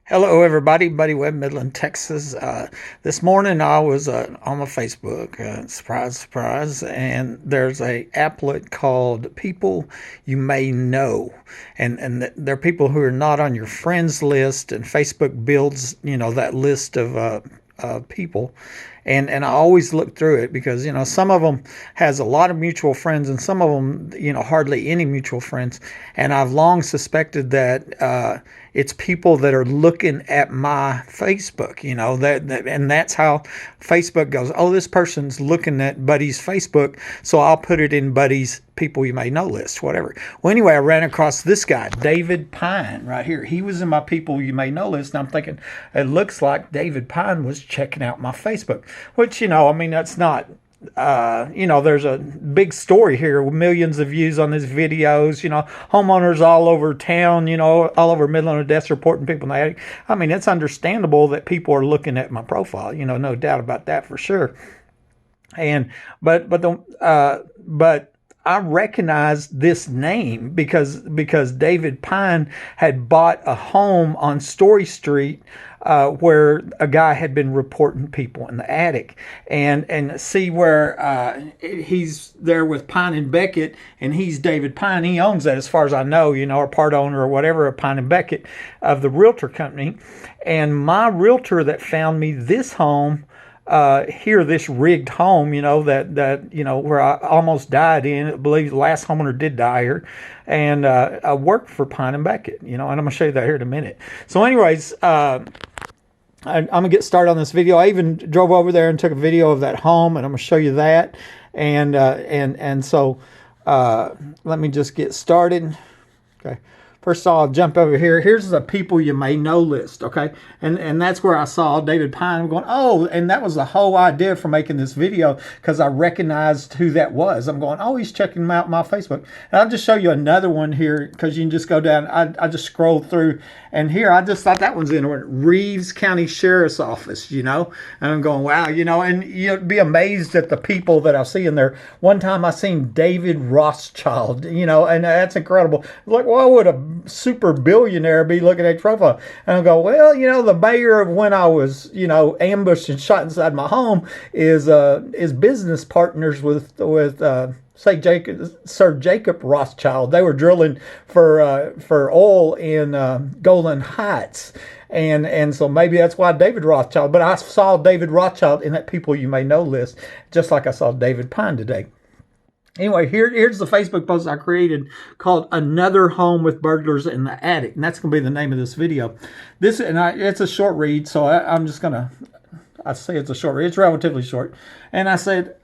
Hello, everybody. Buddy Webb, Midland, Texas. This morning I was on my Facebook. Surprise, surprise! And there's a applet called "People You May Know," and they're people who are not on your friends list. And Facebook builds, that list of people. And I always look through it because some of them has a lot of mutual friends and some of them hardly any mutual friends. And I've long suspected that it's people that are looking at my Facebook, and that's how Facebook goes. Oh, this person's looking at Buddy's Facebook, so I'll put it in Buddy's people you may know list, whatever. Well, anyway, I ran across this guy, David Pine, right here. He was in my people you may know list, and I'm thinking, it looks like David Pine was checking out my Facebook, which, that's not, there's a big story here with millions of views on his videos, homeowners all over town, all over Midland, Odessa, reporting people in the attic. I mean, it's understandable that people are looking at my profile, no doubt about that for sure. And, but I recognized this name because David Pine had bought a home on Story Street where a guy had been reporting people in the attic, and see where he's there with Pine and Beckett, and he's David Pine. He owns that, as far as I know, or part owner or whatever of Pine and Beckett of the realtor company. And my realtor that found me this home. Here, this rigged home, that where I almost died in. I believe the last homeowner did die here, and I worked for Pine and Beckett, and I'm gonna show you that here in a minute. So, anyways, I'm gonna get started on this video. I even drove over there and took a video of that home, and I'm gonna show you that. And so let me just get started. Okay. First of all, I'll jump over here. Here's the people you may know list, okay? And that's where I saw David Pine. I'm going, oh, and that was the whole idea for making this video, because I recognized who that was. I'm going, oh, he's checking out my Facebook. And I'll just show you another one here, because you can just go down. I just scrolled through, and here I just thought that one's in Reeves County Sheriff's Office, And I'm going, wow, and you'd be amazed at the people that I see in there. One time I seen David Rothschild, and that's incredible. Like, why would a super billionaire be looking at your profile? And I go, well, the mayor of when I was, ambushed and shot inside my home is business partners with Sir Jacob Rothschild. They were drilling for oil in Golan Heights. And so maybe that's why David Rothschild. But I saw David Rothschild in that people you may know list, just like I saw David Pine today. Anyway, here's the Facebook post I created called "Another Home with Burglars in the Attic," and that's going to be the name of this video. It's a short read, so I'm just going to. I say it's a short read. It's relatively short. And I said,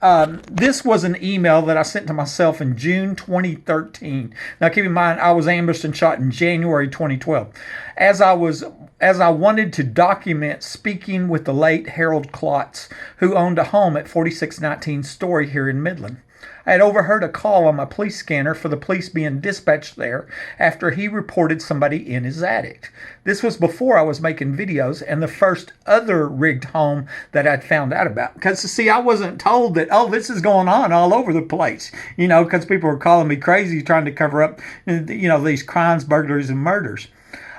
this was an email that I sent to myself in June 2013. Now, keep in mind, I was ambushed and shot in January 2012. As I wanted to document speaking with the late Harold Klotz, who owned a home at 4619 Story here in Midland. I had overheard a call on my police scanner for the police being dispatched there after he reported somebody in his attic. This was before I was making videos and the first other rigged home that I'd found out about. Because, see, I wasn't told that, oh, this is going on all over the place, because people were calling me crazy trying to cover up, these crimes, burglaries, and murders.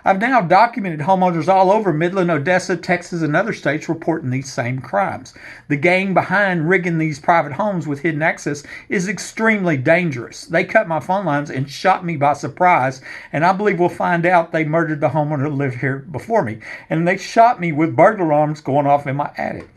I've now documented homeowners all over Midland, Odessa, Texas, and other states reporting these same crimes. The gang behind rigging these private homes with hidden access is extremely dangerous. They cut my phone lines and shot me by surprise, and I believe we'll find out they murdered the homeowner who lived here before me. And they shot me with burglar alarms going off in my attic.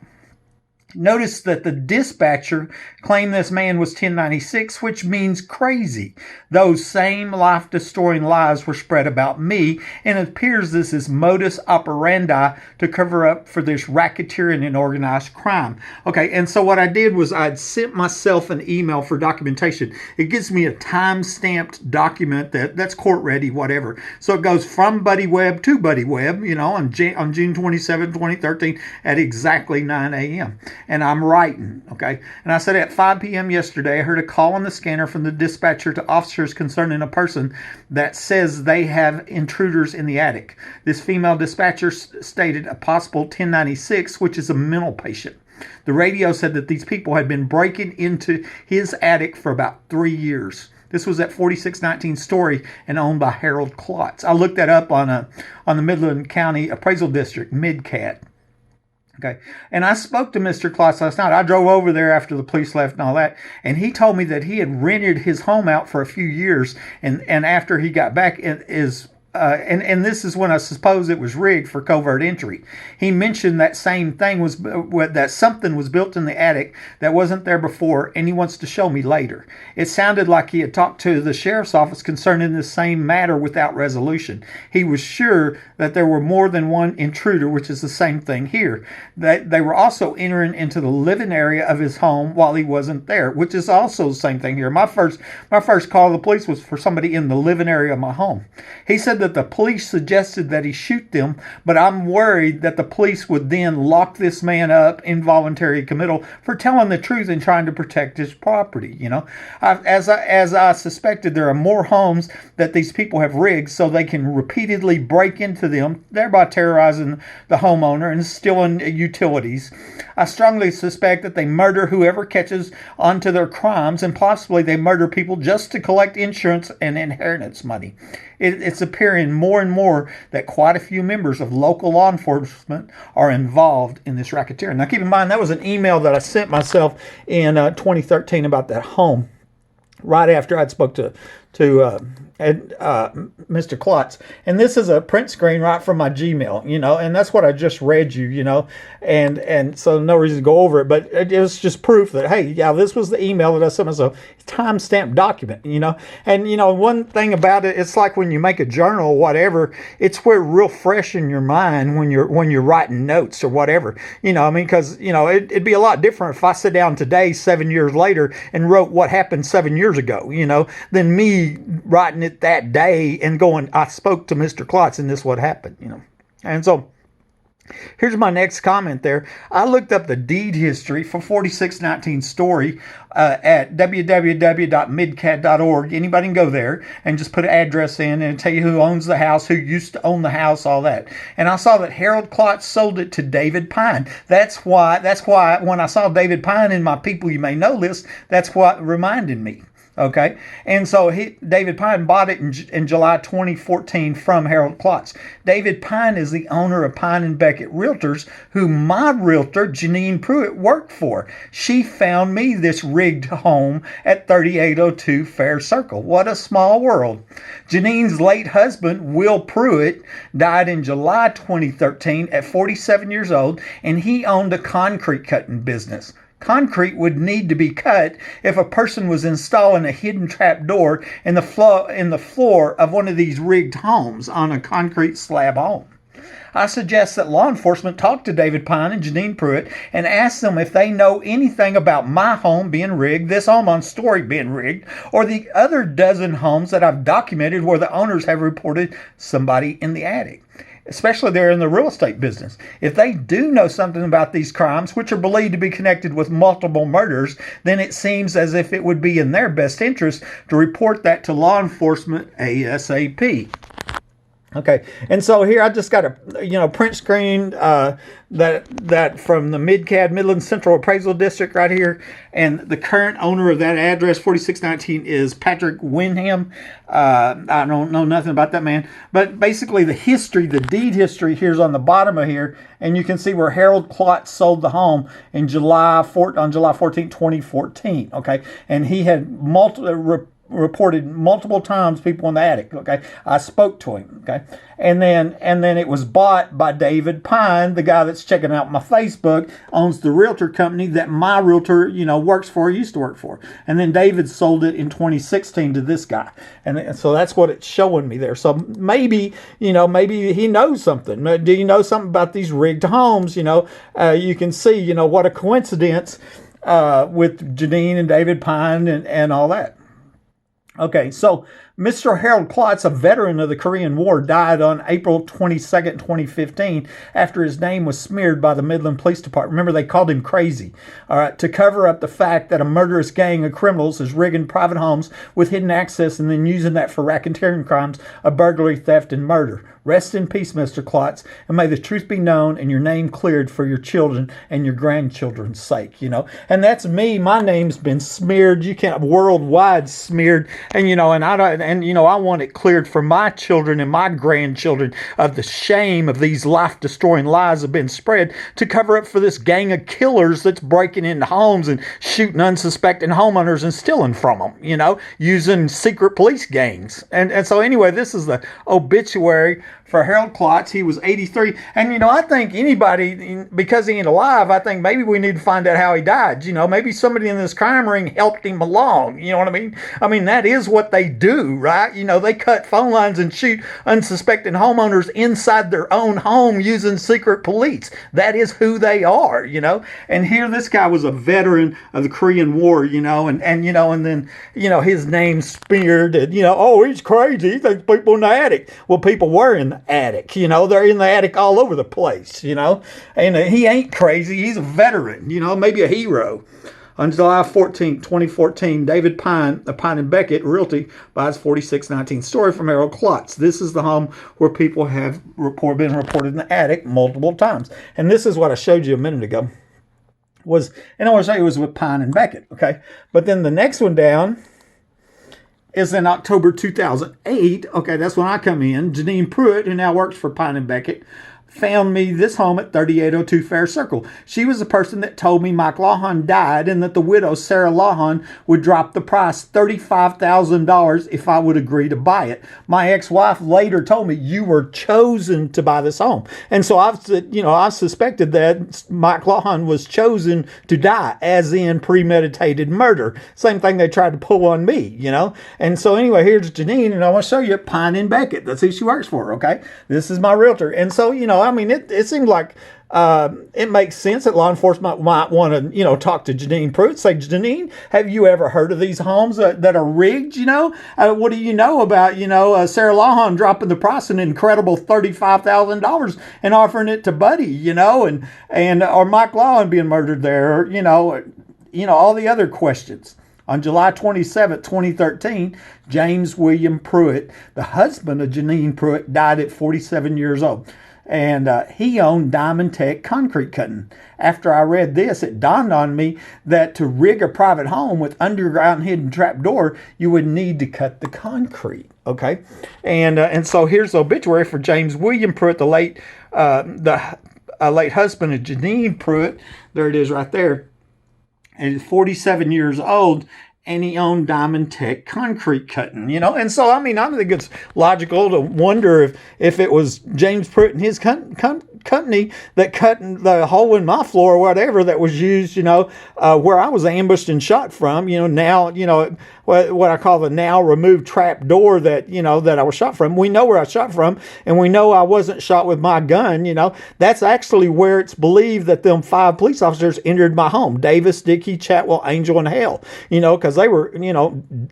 Notice that the dispatcher claimed this man was 1096, which means crazy. Those same life-destroying lies were spread about me, and it appears this is modus operandi to cover up for this racketeering and organized crime. Okay, and so what I did was I'd sent myself an email for documentation. It gives me a time-stamped document that's court-ready, whatever. So it goes from Buddy Webb to Buddy Webb, on June 27, 2013 at exactly 9 a.m. And I'm writing, okay? And I said at 5 p.m. yesterday, I heard a call on the scanner from the dispatcher to officers concerning a person that says they have intruders in the attic. This female dispatcher stated a possible 1096, which is a mental patient. The radio said that these people had been breaking into his attic for about 3 years. This was at 4619 Story and owned by Harold Klotz. I looked that up on the Midland County Appraisal District, MidCat. Okay. And I spoke to Mr. Klotz last night. I drove over there after the police left and all that. And he told me that he had rented his home out for a few years. And after he got back, and this is when I suppose it was rigged for covert entry. He mentioned that same thing was that something was built in the attic that wasn't there before, and he wants to show me later. It sounded like he had talked to the sheriff's office concerning the same matter without resolution. He was sure that there were more than one intruder, which is the same thing here. That they were also entering into the living area of his home while he wasn't there, which is also the same thing here. My first call to the police was for somebody in the living area of my home. He said that the police suggested that he shoot them, but I'm worried that the police would then lock this man up, involuntary committal, for telling the truth and trying to protect his property. As I suspected, there are more homes that these people have rigged so they can repeatedly break into them, thereby terrorizing the homeowner and stealing utilities. I strongly suspect that they murder whoever catches onto their crimes, and possibly they murder people just to collect insurance and inheritance money. It's appearing more and more that quite a few members of local law enforcement are involved in this racketeering. Now, keep in mind, that was an email that I sent myself in 2013 about that home, right after I'd spoke to Mr. Klotz. And this is a print screen right from my Gmail, and that's what I just read you, and so no reason to go over it, but it was just proof that, hey, yeah, this was the email that I sent myself, time-stamped document, and one thing about it, it's like when you make a journal or whatever, it's where real fresh in your mind when you're writing notes or whatever, because, it'd be a lot different if I sit down today, 7 years later, and wrote what happened 7 years ago, than me writing it that day and going, I spoke to Mr. Klotz and this is what happened, And so here's my next comment there. I looked up the deed history for 4619 Story at www.midcat.org. Anybody can go there and just put an address in and tell you who owns the house, who used to own the house, all that. And I saw that Harold Klotz sold it to David Pine. That's why when I saw David Pine in my People You May Know list, that's what reminded me. Okay, and so David Pine bought it in July 2014 from Harold Klotz. David Pine is the owner of Pine and Beckett Realtors, who my realtor, Janine Pruitt, worked for. She found me this rigged home at 3802 Fair Circle. What a small world. Janine's late husband, Will Pruitt, died in July 2013 at 47 years old, and he owned a concrete cutting business. Concrete would need to be cut if a person was installing a hidden trap door in the floor of one of these rigged homes on a concrete slab home. I suggest that law enforcement talk to David Pine and Janine Pruitt and ask them if they know anything about my home being rigged, this home on Story being rigged, or the other dozen homes that I've documented where the owners have reported somebody in the attic. Especially they're in the real estate business. If they do know something about these crimes, which are believed to be connected with multiple murders, then it seems as if it would be in their best interest to report that to law enforcement ASAP. Okay, and so here I just got a print screen that from the Midland Central Appraisal District right here, and the current owner of that address, 4619, is Patrick Wyndham. I don't know nothing about that man, but basically the deed history here's on the bottom of here, and you can see where Harold Klotz sold the home in July 14, 2014. Okay, and he had reported multiple times people in the attic. Okay, I spoke to him. Okay, and then it was bought by David Pine, the guy that's checking out my Facebook, owns the realtor company that my realtor works for, used to work for, and then David sold it in 2016 to this guy, and so that's what it's showing me there. So maybe maybe he knows something. Do you know something about these rigged homes? You can see what a coincidence with Janine and David Pine and all that. Okay, so Mr. Harold Klotz, a veteran of the Korean War, died on April 22nd, 2015, after his name was smeared by the Midland Police Department. Remember, they called him crazy, all right, to cover up the fact that a murderous gang of criminals is rigging private homes with hidden access and then using that for racketeering crimes of burglary, theft, and murder. Rest in peace, Mr. Klotz, and may the truth be known and your name cleared for your children and your grandchildren's sake, And that's me. My name's been smeared. You can't worldwide smeared. And, I want it cleared for my children and my grandchildren of the shame of these life-destroying lies that have been spread to cover up for this gang of killers that's breaking into homes and shooting unsuspecting homeowners and stealing from them, using secret police gangs. And so anyway, this is the obituary for Harold Klotz. He was 83. And, I think anybody, because he ain't alive, I think maybe we need to find out how he died. Maybe somebody in this crime ring helped him along. You know what I mean? I mean, that is what they do, right? They cut phone lines and shoot unsuspecting homeowners inside their own home using secret police. That is who they are, And here this guy was a veteran of the Korean War, and then, his name smeared and, oh, he's crazy. He thinks people in the attic. Well, people were in the attic, they're in the attic all over the place, and he ain't crazy. He's a veteran, maybe a hero. On July 14, 2014, David Pine of Pine and Beckett Realty buys 4619 story from Harold Klotz. This is the home where people have been reported in the attic multiple times. And this is what I showed you a minute ago. And I want to show you it was with Pine and Beckett, okay? But then the next one down is in October 2008. Okay, that's when I come in. Janine Pruitt, who now works for Pine and Beckett, found me this home at 3802 Fair Circle. She was the person that told me Mike Lawhon died and that the widow, Sarah Lawhon, would drop the price $35,000 if I would agree to buy it. My ex-wife later told me, you were chosen to buy this home. And so I suspected that Mike Lawhon was chosen to die, as in premeditated murder. Same thing they tried to pull on me, And so anyway, here's Janine, and I want to show you Pine and Beckett. That's who she works for, okay? This is my realtor. And so, it seems like it makes sense that law enforcement might want to, talk to Janine Pruitt. Say, Janine, have you ever heard of these homes that are rigged? What do you know about, Sarah Lawhon dropping the price an incredible $35,000 and offering it to Buddy, or Mike Lawhon being murdered there, all the other questions. On July 27, 2013, James William Pruitt, the husband of Janine Pruitt, died at 47 years old. And he owned Diamond Tech Concrete Cutting. After I read this, it dawned on me that to rig a private home with underground hidden trap door, you would need to cut the concrete. Okay, and so here's the obituary for James William Pruitt, the late husband of Janine Pruitt. There it is, right there. And he's 47 years old. And he owned Diamond Tech Concrete Cutting, And so, I think it's logical to wonder if it was James Pruitt and his company that cut the hole in my floor or whatever that was used, where I was ambushed and shot from, now, what I call the now removed trap door that I was shot from. We know where I shot from, and we know I wasn't shot with my gun, That's actually where it's believed that them 5 police officers entered my home. Davis, Dickey, Chatwell, Angel, and Hale, because they were,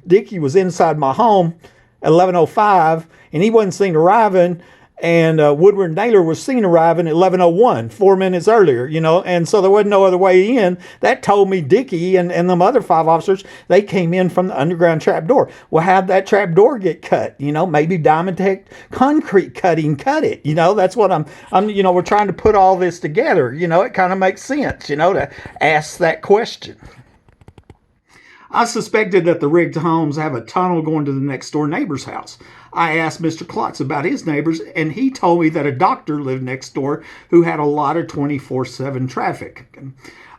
Dickey was inside my home at 11:05, and he wasn't seen arriving. And Woodward Naylor was seen arriving at 11:01, 4 minutes earlier, and so there wasn't no other way in. That told me Dickey and them other 5 officers, they came in from the underground trap door. Well, how'd that trap door get cut? Maybe Diamond Tech Concrete Cutting cut it. That's what I'm we're trying to put all this together. It kind of makes sense, to ask that question. I suspected that the rigged homes have a tunnel going to the next door neighbor's house. I asked Mr. Klotz about his neighbors, and he told me that a doctor lived next door who had a lot of 24/7 traffic.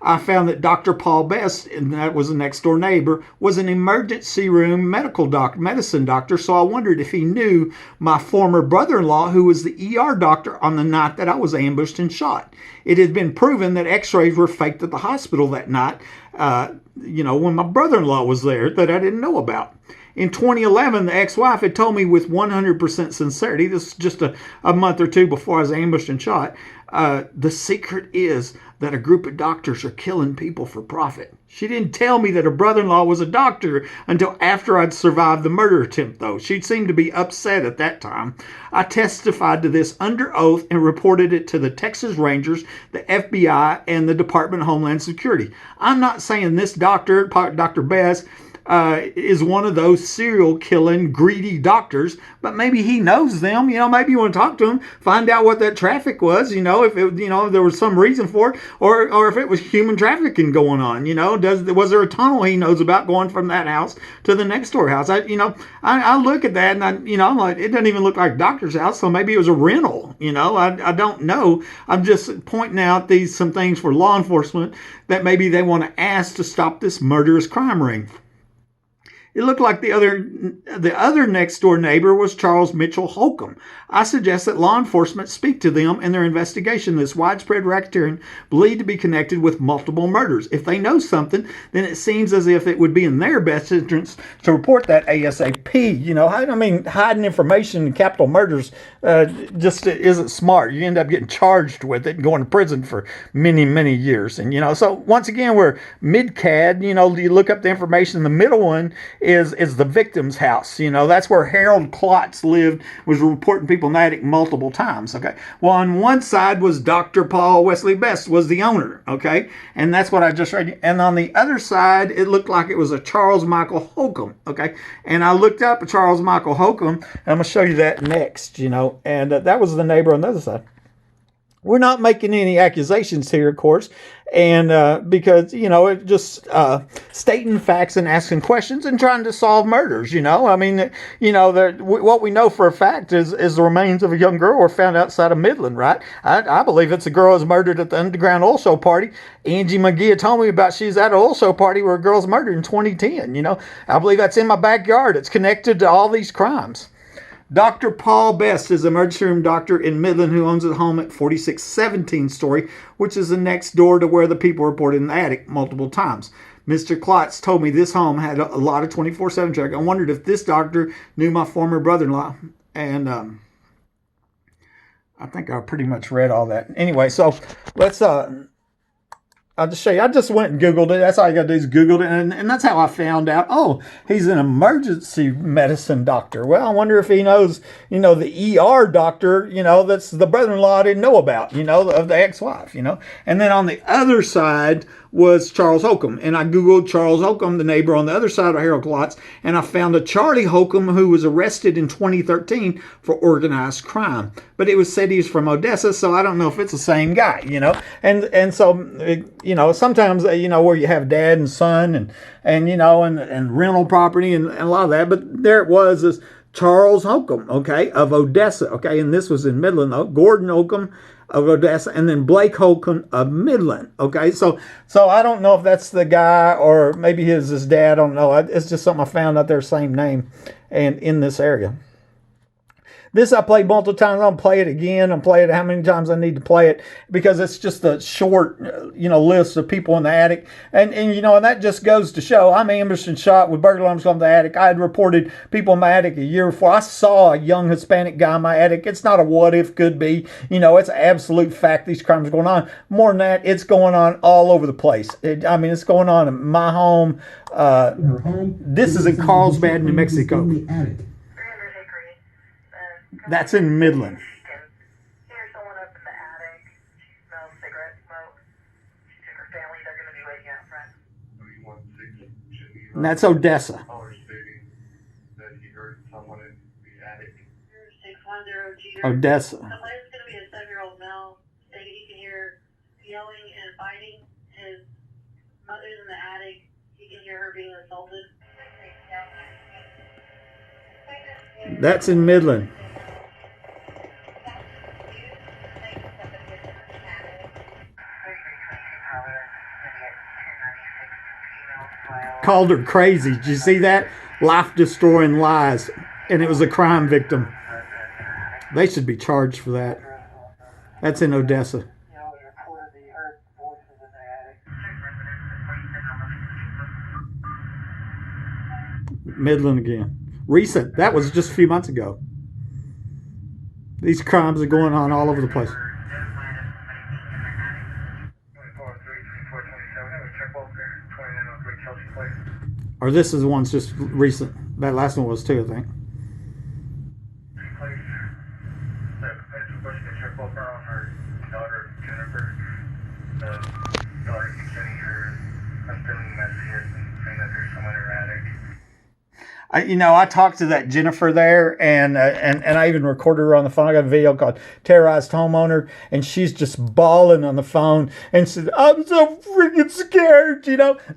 I found that Dr. Paul Best, and that was a next door neighbor, was an emergency room medicine doctor, so I wondered if he knew my former brother-in-law, who was the ER doctor on the night that I was ambushed and shot. It had been proven that x-rays were faked at the hospital that night, when my brother-in-law was there, that I didn't know about. In 2011, the ex-wife had told me with 100% sincerity, this is just a month or two before I was ambushed and shot, the secret is that a group of doctors are killing people for profit. She didn't tell me that her brother-in-law was a doctor until after I'd survived the murder attempt, though. She seemed to be upset at that time. I testified to this under oath and reported it to the Texas Rangers, the FBI, and the Department of Homeland Security. I'm not saying this doctor, Dr. Best, is one of those serial killing, greedy doctors, but maybe he knows them. Maybe you want to talk to him, find out what that traffic was, if there was some reason for it, or if it was human trafficking going on, was there a tunnel he knows about going from that house to the next door house? I look at that and I'm like, it doesn't even look like a doctor's house, so maybe it was a rental, I don't know. I'm just pointing out some things for law enforcement that maybe they want to ask to stop this murderous crime ring. It looked like the other next door neighbor was Charles Mitchell Holcomb. I suggest that law enforcement speak to them in their investigation of this widespread racketeering believed to be connected with multiple murders. If they know something, then it seems as if it would be in their best interest to report that ASAP. Hiding information in capital murders just isn't smart. You end up getting charged with it and going to prison for many, many years. And, so once again, we're mid-CAD. You look up the information. The middle one is the victim's house. That's where Harold Klotz lived, was reporting people in the attic multiple times. Okay. Well, on one side was Dr. Paul Wesley Best, was the owner. Okay. And that's what I just read. And on the other side, it looked like it was a Charles Michael Holcomb. Okay. And I looked up Charles Michael Holcomb, and I'm going to show you that next, and that was the neighbor on the other side. We're not making any accusations here, of course, and because, it just stating facts and asking questions and trying to solve murders, what we know for a fact is the remains of a young girl were found outside of Midland, right? I believe it's a girl who was murdered at the underground oil show party. Angie McGee told me about she's at an oil show party where a girl was murdered in 2010. I believe that's in my backyard. It's connected to all these crimes. Dr. Paul Best is a emergency room doctor in Midland who owns a home at 4617 Story, which is the next door to where the people reported in the attic multiple times. Mr. Klotz told me this home had a lot of 24/7 traffic. I wondered if this doctor knew my former brother-in-law. And I think I pretty much read all that. Anyway, so let's... I'll just show you. I just went and Googled it. That's all you got to do is Google it. And that's how I found out, he's an emergency medicine doctor. Well, I wonder if he knows, the ER doctor, that's the brother-in-law I didn't know about, of the ex-wife, And then on the other side was Charles Holcomb. And I Googled Charles Holcomb, the neighbor on the other side of Harold Klotz, and I found a Charlie Holcomb who was arrested in 2013 for organized crime. But it was said he was from Odessa, so I don't know if it's the same guy, And so, sometimes, where you have dad and son and rental property and a lot of that. But there it was, this Charles Holcomb, okay, of Odessa, okay. And this was in Midland, though. Gordon Holcomb of Odessa, and then Blake Holcomb of Midland. Okay, so I don't know if that's the guy or maybe his dad. I don't know. It's just something I found out there, same name, and in this area. This I played multiple times. I'll play it again. I'll play it how many times I need to play it because it's just a short, list of people in the attic. And that just goes to show I'm ambushed and shot with burglar alarms on the attic. I had reported people in my attic a year before. I saw a young Hispanic guy in my attic. It's not a what if, could be. It's an absolute fact these crimes are going on. More than that, it's going on all over the place. It's going on in my home. This is in Carlsbad, New Mexico. That's in Midland. There's someone up in the attic. She smells cigarette smoke. She took her family. They're going to be waiting out front. And that's Odessa. That he heard someone in the attic. 610 Odessa. The place is going to be a 7-year-old male. Stated he can hear yelling and fighting. His mother's in the attic. He can hear her being assaulted. That's in Midland. Called her crazy. Did you see that? Life-destroying lies. And it was a crime victim. They should be charged for that. That's in Odessa. Midland again. Recent. That was just a few months ago. These crimes are going on all over the place. Or this is the one's just recent. That last one was too, I think. I talked to that Jennifer there, and I even recorded her on the phone. I got a video called "Terrorized Homeowner," and she's just bawling on the phone and said, "I'm so freaking scared."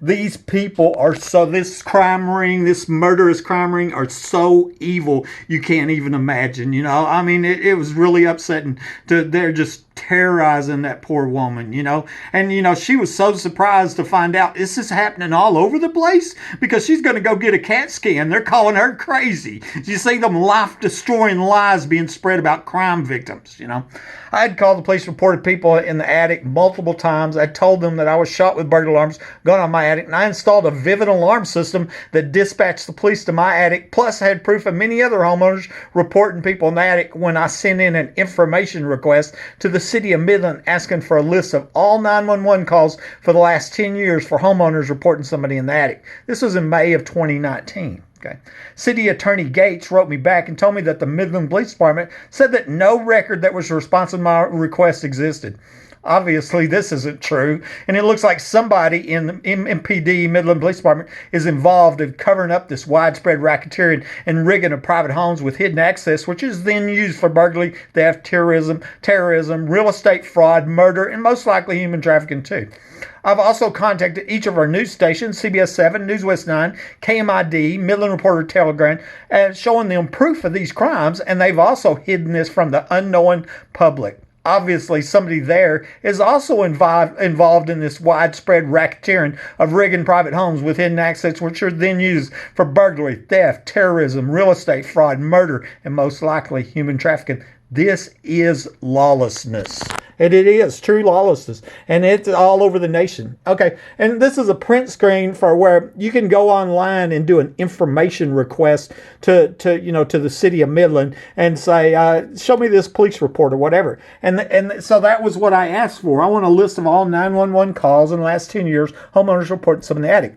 These people are this crime ring, this murderous crime ring, are so evil you can't even imagine. I mean, it was really upsetting. They're just terrorizing that poor woman, and she was so surprised to find out this is happening all over the place, because she's going to go get a CAT scan. They're calling her crazy. You see them life-destroying lies being spread about crime victims. I had called the police, reported people in the attic multiple times. I told them that I was shot with burglar alarms going on my attic, and I installed a Vivid alarm system that dispatched the police to my attic, plus I had proof of many other homeowners reporting people in the attic when I sent in an information request to the city of Midland asking for a list of all 911 calls for the last 10 years for homeowners reporting somebody in the attic. This was in May of 2019. Okay. City Attorney Gates wrote me back and told me that the Midland Police Department said that no record that was responsive to my request existed. Obviously, this isn't true, and it looks like somebody in the MPD, Midland Police Department, is involved in covering up this widespread racketeering and rigging of private homes with hidden access, which is then used for burglary, theft, terrorism, real estate fraud, murder, and most likely human trafficking too. I've also contacted each of our news stations, CBS 7, News West 9, KMID, Midland Reporter, Telegram, showing them proof of these crimes, and they've also hidden this from the unknowing public. Obviously, somebody there is also involved in this widespread racketeering of rigging private homes with hidden access, which are then used for burglary, theft, terrorism, real estate fraud, murder, and most likely human trafficking. This is lawlessness. And it is true lawlessness. And it's all over the nation. Okay. And this is a print screen for where you can go online and do an information request to the city of Midland and say, show me this police report or whatever. And so that was what I asked for. I want a list of all 911 calls in the last 10 years, homeowners reporting something in the attic.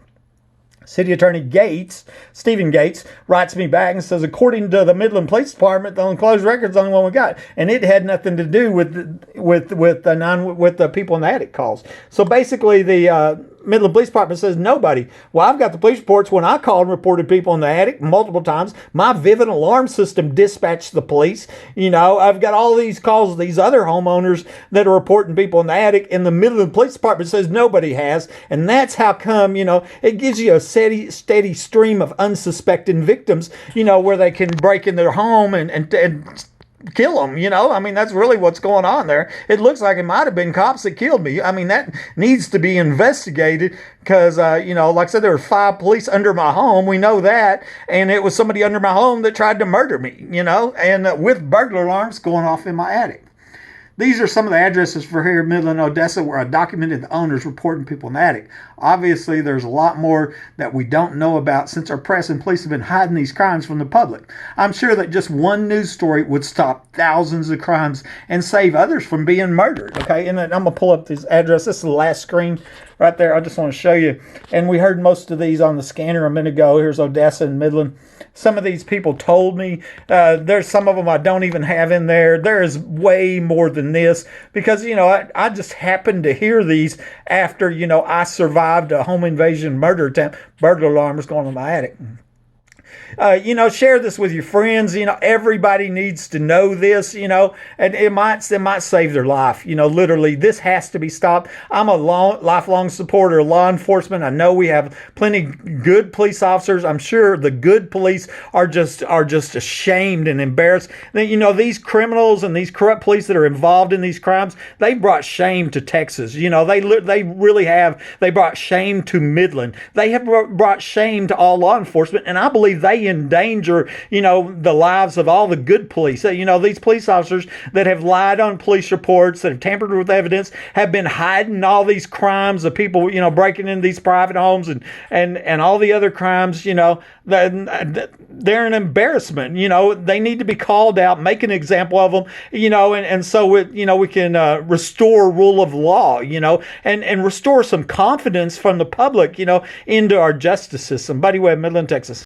City Attorney Gates, Stephen Gates, writes me back and says, according to the Midland Police Department, the enclosed record's the only one we got, and it had nothing to do with the people in the attic calls. So basically, the Midland Police Department says nobody. Well, I've got the police reports when I called and reported people in the attic multiple times. My Vivid alarm system dispatched the police. I've got all these calls of these other homeowners that are reporting people in the attic, and the Midland Police Department says nobody has. And that's how come, it gives you a steady stream of unsuspecting victims, where they can break in their home and kill them, I mean, that's really what's going on there. It looks like it might have been cops that killed me. I mean, that needs to be investigated because, like I said, there were 5 police under my home. We know that. And it was somebody under my home that tried to murder me, and with burglar alarms going off in my attic. These are some of the addresses for here in Midland, Odessa, where I documented the owners reporting people in the attic. Obviously, there's a lot more that we don't know about since our press and police have been hiding these crimes from the public. I'm sure that just one news story would stop thousands of crimes and save others from being murdered. Okay, and then I'm going to pull up this address. This is the last screen right there. I just want to show you. And we heard most of these on the scanner a minute ago. Here's Odessa and Midland. Some of these people told me. There's some of them I don't even have in there. There is way more than this because, I just happened to hear these after, I survived a home invasion murder attempt. Burglar alarms going on my attic. Share this with your friends. Everybody needs to know this, and it might save their life. Literally, this has to be stopped. I'm a lifelong supporter of law enforcement. I know we have plenty good police officers. I'm sure the good police are just ashamed and embarrassed. These criminals and these corrupt police that are involved in these crimes, they brought shame to Texas. They really have. They brought shame to Midland. They have brought shame to all law enforcement, and I believe they endanger, the lives of all the good police. These police officers that have lied on police reports, that have tampered with evidence, have been hiding all these crimes of people, breaking into these private homes and all the other crimes, they're an embarrassment. They need to be called out, make an example of them, and so we can restore rule of law, and restore some confidence from the public, into our justice system. Buddy Webb, Midland, Texas.